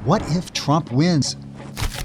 what if Trump wins?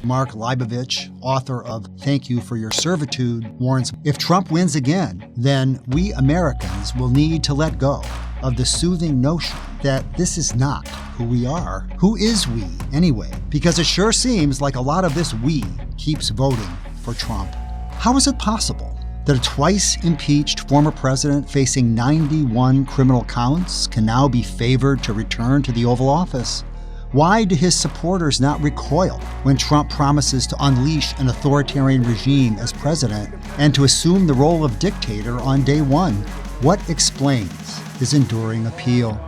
Mark Leibovich, author of Thank You for Your Servitude, warns, if Trump wins again, then we Americans will need to let go of the soothing notion that this is not who we are. Who is we, anyway? Because it sure seems like a lot of this we keeps voting for Trump. How is it possible that a twice impeached former president facing 91 criminal counts can now be favored to return to the Oval Office? Why do his supporters not recoil when Trump promises to unleash an authoritarian regime as president and to assume the role of dictator on day one? What explains his enduring appeal?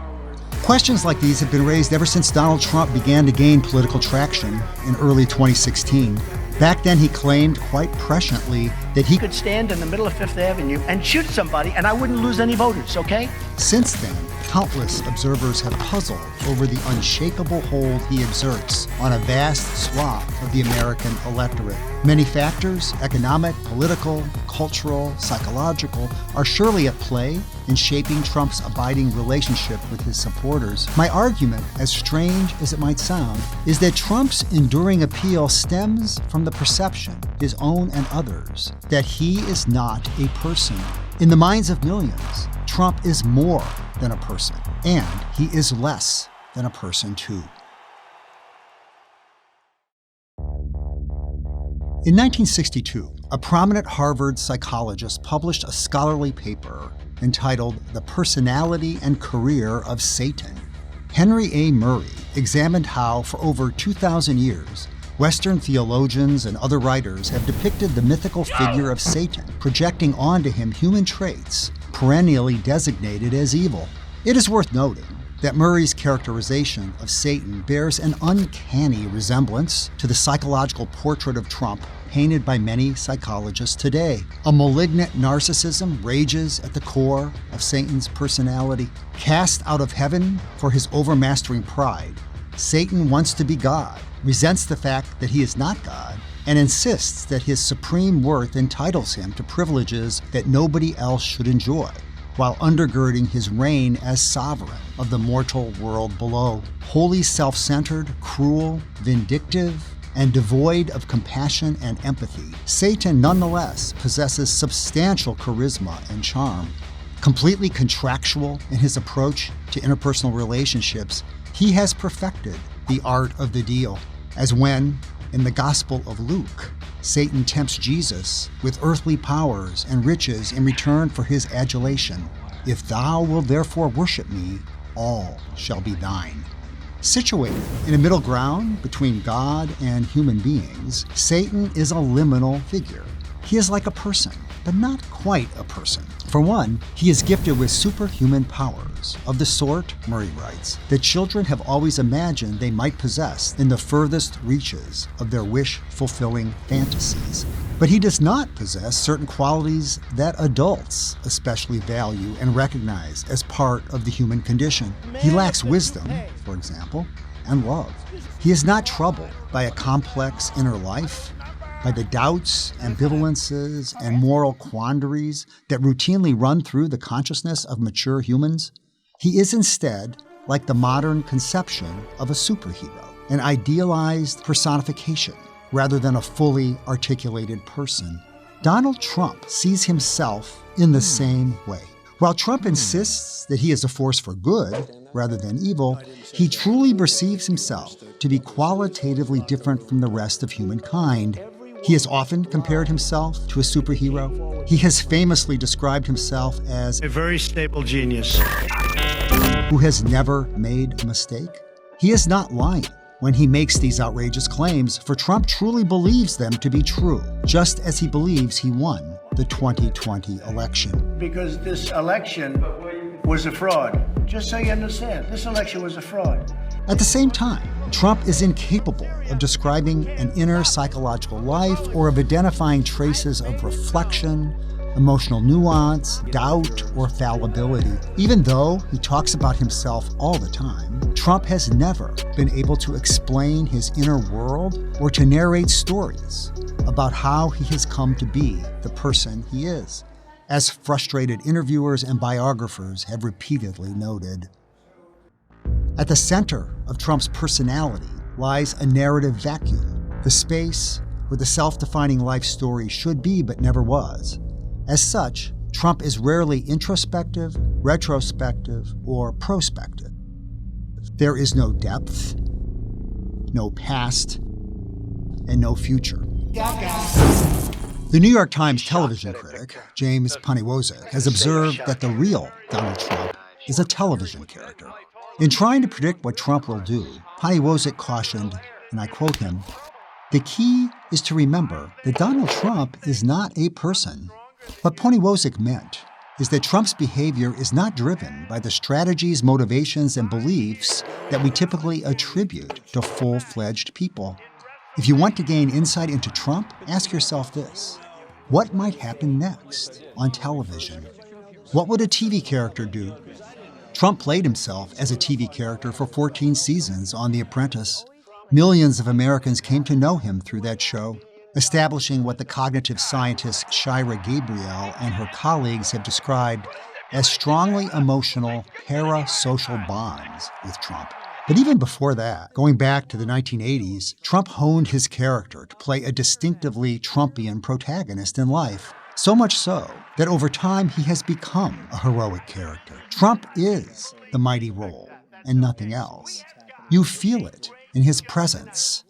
Questions like these have been raised ever since Donald Trump began to gain political traction in early 2016. Back then, he claimed quite presciently that he could stand in the middle of Fifth Avenue and shoot somebody and I wouldn't lose any voters, okay? Since then, countless observers have puzzled over the unshakable hold he exerts on a vast swath of the American electorate. Many factors, economic, political, cultural, psychological, are surely at play in shaping Trump's abiding relationship with his supporters. My argument, as strange as it might sound, is that Trump's enduring appeal stems from the perception, his own and others, that he is not a person. In the minds of millions, Trump is more than a person, and he is less than a person too. In 1962, a prominent Harvard psychologist published a scholarly paper entitled The Personality and Career of Satan. Henry A. Murray examined how, for over 2,000 years, Western theologians and other writers have depicted the mythical figure of Satan, projecting onto him human traits perennially designated as evil. It is worth noting that Murray's characterization of Satan bears an uncanny resemblance to the psychological portrait of Trump painted by many psychologists today. A malignant narcissism rages at the core of Satan's personality. Cast out of heaven for his overmastering pride, Satan wants to be God, resents the fact that he is not God, and insists that his supreme worth entitles him to privileges that nobody else should enjoy, while undergirding his reign as sovereign of the mortal world below. Wholly self-centered, cruel, vindictive, and devoid of compassion and empathy, Satan nonetheless possesses substantial charisma and charm. Completely contractual in his approach to interpersonal relationships, he has perfected the art of the deal, as when, in the Gospel of Luke, Satan tempts Jesus with earthly powers and riches in return for his adulation. If thou wilt therefore worship me, all shall be thine. Situated in a middle ground between God and human beings, Satan is a liminal figure. He is like a person, but not quite a person. For one, he is gifted with superhuman powers, of the sort, Murray writes, that children have always imagined they might possess in the furthest reaches of their wish-fulfilling fantasies. But he does not possess certain qualities that adults especially value and recognize as part of the human condition. He lacks wisdom, for example, and love. He is not troubled by a complex inner life, by the doubts, ambivalences, and moral quandaries that routinely run through the consciousness of mature humans. He is instead like the modern conception of a superhero, an idealized personification rather than a fully articulated person. Donald Trump sees himself in the same way. While Trump insists that he is a force for good rather than evil, he truly perceives himself to be qualitatively different from the rest of humankind. He has often compared himself to a superhero. He has famously described himself as a very stable genius who has never made a mistake. He is not lying when he makes these outrageous claims, for Trump truly believes them to be true, just as he believes he won the 2020 election. Because this election was a fraud. Just so you understand, this election was a fraud. At the same time, Trump is incapable of describing an inner psychological life or of identifying traces of reflection, emotional nuance, doubt, or fallibility. Even though he talks about himself all the time, Trump has never been able to explain his inner world or to narrate stories about how he has come to be the person he is, as frustrated interviewers and biographers have repeatedly noted. At the center of Trump's personality lies a narrative vacuum, the space where the self-defining life story should be but never was. As such, Trump is rarely introspective, retrospective, or prospective. There is no depth, no past, and no future. The New York Times television critic, James Poniwozik, has observed that the real Donald Trump is a television character. In trying to predict what Trump will do, Poniwozik cautioned, and I quote him, "The key is to remember that Donald Trump is not a person." What Poniwozik meant is that Trump's behavior is not driven by the strategies, motivations, and beliefs that we typically attribute to full-fledged people. If you want to gain insight into Trump, ask yourself this: what might happen next on television? What would a TV character do? Trump played himself as a TV character for 14 seasons on The Apprentice. Millions of Americans came to know him through that show, establishing what the cognitive scientist Shira Gabriel and her colleagues have described as strongly emotional parasocial bonds with Trump. But even before that, going back to the 1980s, Trump honed his character to play a distinctively Trumpian protagonist in life. So much so that over time he has become a heroic character. Trump is the mighty role and nothing else. You feel it in his presence.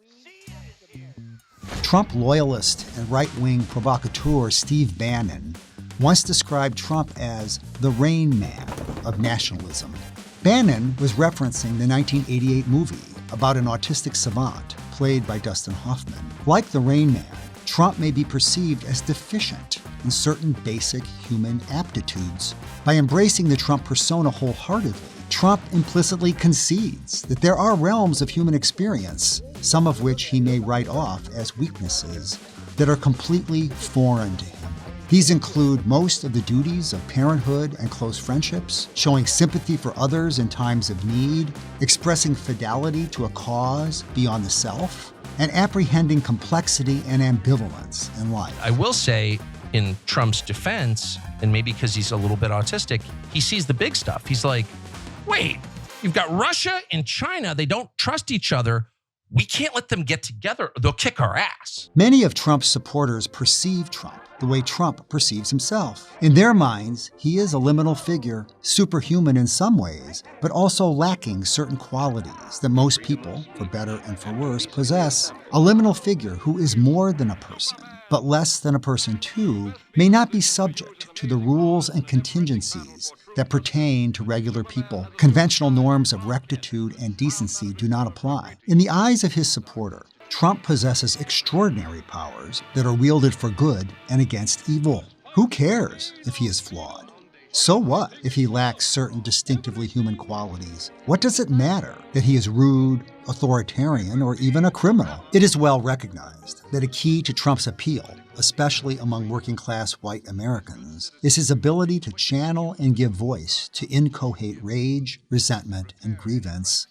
Trump loyalist and right-wing provocateur Steve Bannon once described Trump as the Rain Man of nationalism. Bannon was referencing the 1988 movie about an autistic savant played by Dustin Hoffman. Like the Rain Man, Trump may be perceived as deficient in certain basic human aptitudes. By embracing the Trump persona wholeheartedly, Trump implicitly concedes that there are realms of human experience, some of which he may write off as weaknesses, that are completely foreign to him. These include most of the duties of parenthood and close friendships, showing sympathy for others in times of need, expressing fidelity to a cause beyond the self, and apprehending complexity and ambivalence in life. I will say, in Trump's defense, and maybe because he's a little bit autistic, he sees the big stuff. He's like, wait, you've got Russia and China. They don't trust each other. We can't let them get together. They'll kick our ass. Many of Trump's supporters perceive Trump the way Trump perceives himself. In their minds, he is a liminal figure, superhuman in some ways, but also lacking certain qualities that most people, for better and for worse, possess. A liminal figure who is more than a person, but less than a person too, may not be subject to the rules and contingencies that pertain to regular people. Conventional norms of rectitude and decency do not apply. In the eyes of his supporter, Trump possesses extraordinary powers that are wielded for good and against evil. Who cares if he is flawed? So what if he lacks certain distinctively human qualities? What does it matter that he is rude, authoritarian, or even a criminal? It is well recognized that a key to Trump's appeal, especially among working-class white Americans, is his ability to channel and give voice to incoherent rage, resentment, and grievance.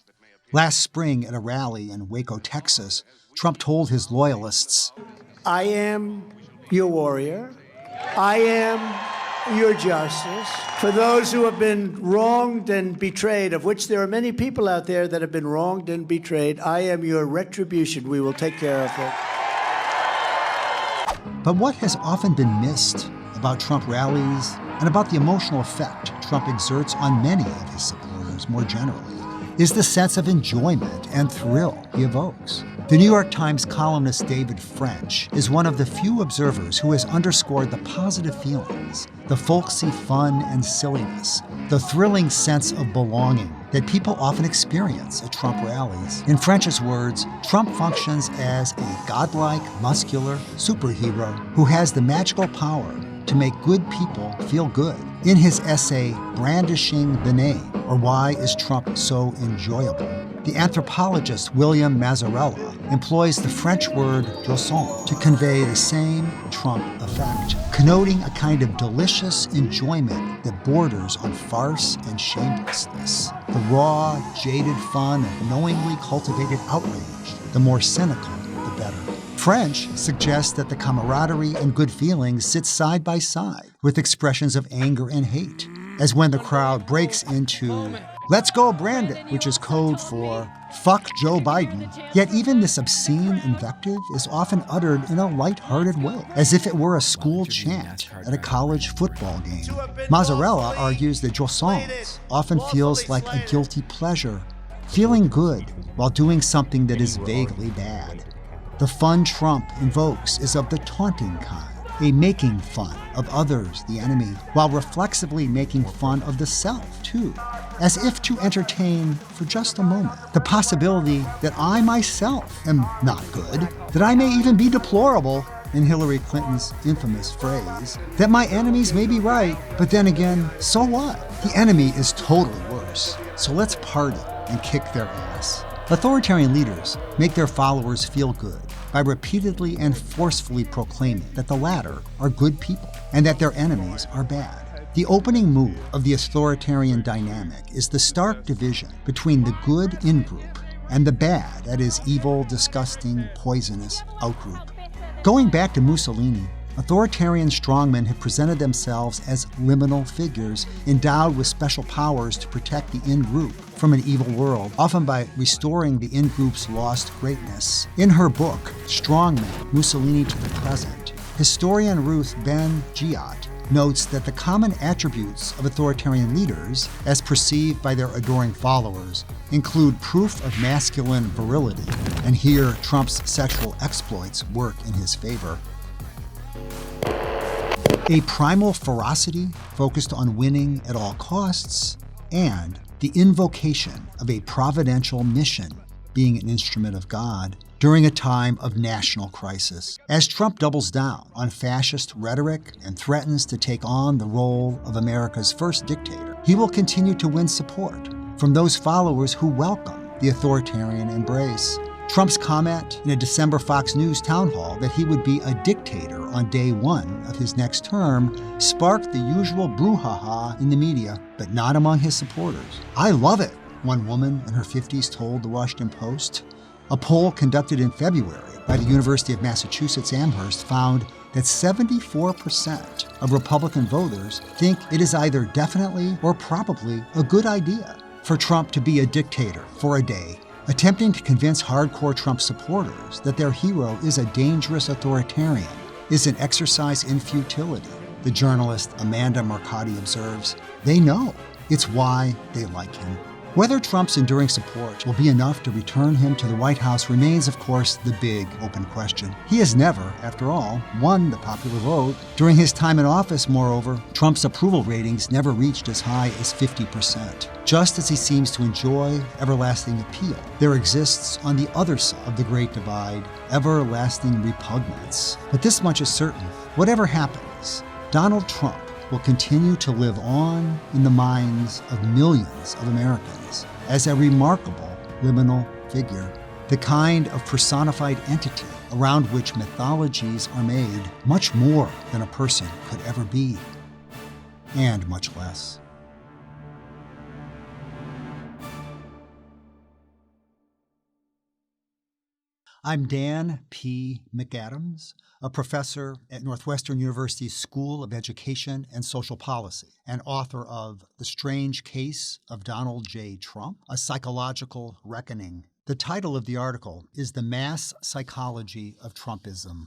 Last spring at a rally in Waco, Texas, Trump told his loyalists, I am your warrior. I am your justice. For those who have been wronged and betrayed, of which there are many people out there that have been wronged and betrayed, I am your retribution. We will take care of it. But what has often been missed about Trump rallies and about the emotional effect Trump exerts on many of his supporters more generally is the sense of enjoyment and thrill he evokes. The New York Times columnist David French is one of the few observers who has underscored the positive feelings, the folksy fun and silliness, the thrilling sense of belonging that people often experience at Trump rallies. In French's words, Trump functions as a godlike, muscular superhero who has the magical power to make good people feel good. In his essay, Brandishing the Name, or Why is Trump So Enjoyable?, the anthropologist William Mazzarella employs the French word jouissance to convey the same Trump effect, connoting a kind of delicious enjoyment that borders on farce and shamelessness. The raw, jaded fun of knowingly cultivated outrage, the more cynical, the better. French suggests that the camaraderie and good feelings sit side by side with expressions of anger and hate, as when the crowd breaks into Let's go Brandon, which is code for fuck Joe Biden. Yet even this obscene invective is often uttered in a lighthearted way, as if it were a school chant at a college football game. Mazzarella argues that jouissance often feels like a guilty pleasure, feeling good while doing something that is vaguely bad. The fun Trump invokes is of the taunting kind, a making fun of others, the enemy, while reflexively making fun of the self, too, as if to entertain, for just a moment, the possibility that I myself am not good, that I may even be deplorable, in Hillary Clinton's infamous phrase, that my enemies may be right, but then again, so what? The enemy is totally worse, so let's party and kick their ass. Authoritarian leaders make their followers feel good by repeatedly and forcefully proclaiming that the latter are good people and that their enemies are bad. The opening move of the authoritarian dynamic is the stark division between the good in-group and the bad, that is, evil, disgusting, poisonous out-group. Going back to Mussolini, authoritarian strongmen have presented themselves as liminal figures endowed with special powers to protect the in-group from an evil world, often by restoring the in-group's lost greatness. In her book, Strongmen, Mussolini to the Present, historian Ruth Ben-Giat notes that the common attributes of authoritarian leaders, as perceived by their adoring followers, include proof of masculine virility, and here Trump's sexual exploits work in his favor. A primal ferocity focused on winning at all costs, and the invocation of a providential mission, being an instrument of God, during a time of national crisis. As Trump doubles down on fascist rhetoric and threatens to take on the role of America's first dictator, he will continue to win support from those followers who welcome the authoritarian embrace. Trump's comment in a December Fox News town hall that he would be a dictator on day one of his next term sparked the usual brouhaha in the media, but not among his supporters. "I love it," one woman in her 50s told the Washington Post. A poll conducted in February by the University of Massachusetts Amherst found that 74% of Republican voters think it is either definitely or probably a good idea for Trump to be a dictator for a day, attempting to convince hardcore Trump supporters that their hero is a dangerous authoritarian is an exercise in futility. The journalist Amanda Marcotti observes, "They know. It's why they like him." Whether Trump's enduring support will be enough to return him to the White House remains, of course, the big open question. He has never, after all, won the popular vote. During his time in office, moreover, Trump's approval ratings never reached as high as 50%. Just as he seems to enjoy everlasting appeal, there exists on the other side of the Great Divide everlasting repugnance. But this much is certain: whatever happens, Donald Trump will continue to live on in the minds of millions of Americans as a remarkable liminal figure, the kind of personified entity around which mythologies are made, much more than a person could ever be, and much less. I'm Dan P. McAdams, a professor at Northwestern University's School of Education and Social Policy, and author of The Strange Case of Donald J. Trump, A Psychological Reckoning. The title of the article is The Mass Psychology of Trumpism.